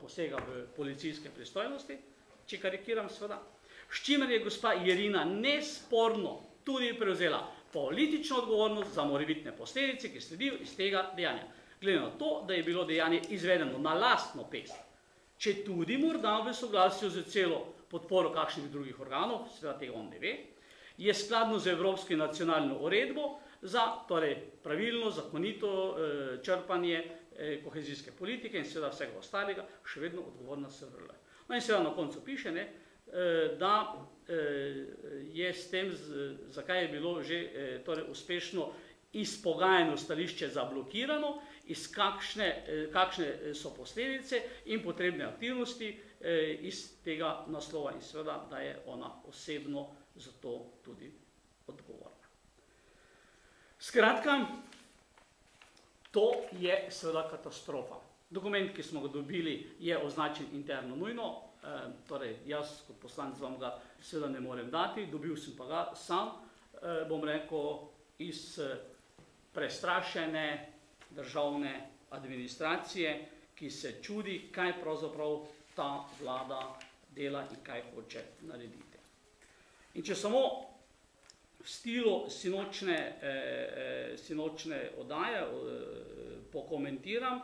posega v policijske pristojnosti, če karikiram seveda, s čimer je gospa Jerina nesporno tudi prevzela politično odgovornost za morebitne posledice, ki sledijo iz tega dejanja. Glede na to, da je bilo dejanje izvedeno na lastno pest, če tudi morda v soglasju z celo podporo kakšnih drugih organov, seveda tega on ne ve, je skladno z evropsko nacionalno uredbo za torej, pravilno, zakonito črpanje kohezijske politike in seveda vsega ostalega še vedno odgovorna SVRL. No in seveda na koncu piše, ne, da je s tem, zakaj je bilo že torej, uspešno izpogajano stališče zablokirano, iz kakšne so posledice in potrebne aktivnosti iz tega naslova in seveda, da je ona osebno za to tudi odgovorna. Skratka, to je seveda katastrofa. Dokument, ki smo ga dobili, je označen interno nujno, torej jaz kot poslanec vam ga seveda ne morem dati, dobil sem pa ga sam, bom rekel, iz prestrašene državne administracije, ki se čudi, kaj pravzaprav ta vlada dela in kaj hoče narediti. In če samo v stilu sinočne oddaje pokomentiram,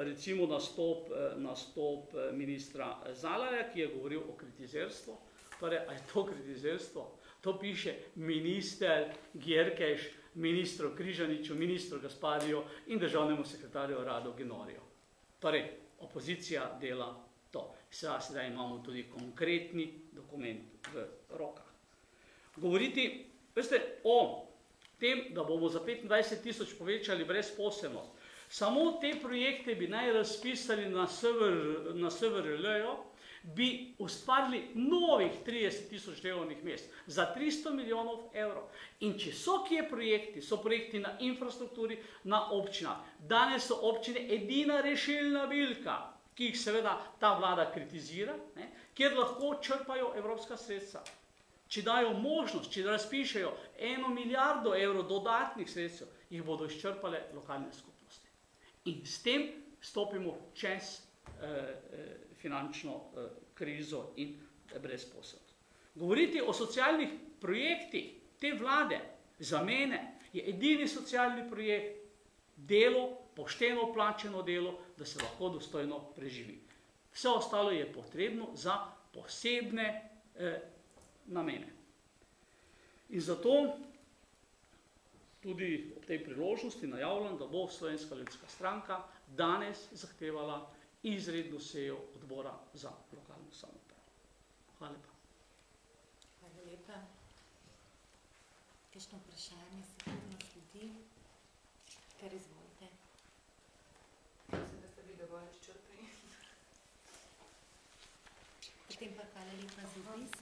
recimo nastop ministra Zalarja, ki je govoril o kritizerstvu. Torej, a je to kritizerstvo? To piše minister Györkös, ministru Križaniču, ministru Gaspariju in državnemu sekretarju Radu Genorju. Torej, opozicija dela to. Sedaj imamo tudi konkretni dokument v rokah. Govoriti, veste, o tem, da bomo za 25.000 povečali brezposelnost, samo te projekte bi naj razpisali na SVRL-jo, bi ustvarili novih 30.000 delovnih mest za 300 milijonov evrov. In če so kje projekti, so projekti na infrastrukturi, na občinah. Danes so občine edina rešilna bilka, ki jih seveda ta vlada kritizira, ne, kjer lahko črpajo evropska sredstva. Če dajo možnost, če razpišejo 1 milijardo evrov dodatnih sredstev, jih bodo izčrpale lokalne skupnosti. In s tem stopimo čez finančno krizo in brezposelnost. Govoriti o socialnih projektih te vlade za mene je edini socialni projekt delo, pošteno plačeno delo, da se lahko dostojno preživi. Vse ostalo je potrebno za posebne namene. In zato tudi ob tej priložnosti najavljam, da bo Slovenska ljudska stranka danes zahtevala izredno sejo odbora za lokalno samoupravo. Hvala lepa. Hvala lepa. Kakšno vprašanje se tudi sledi? Kar izvolite. Mislim, da ste bili dovolj izčrpani. Potem pa hvala lepa za obisk.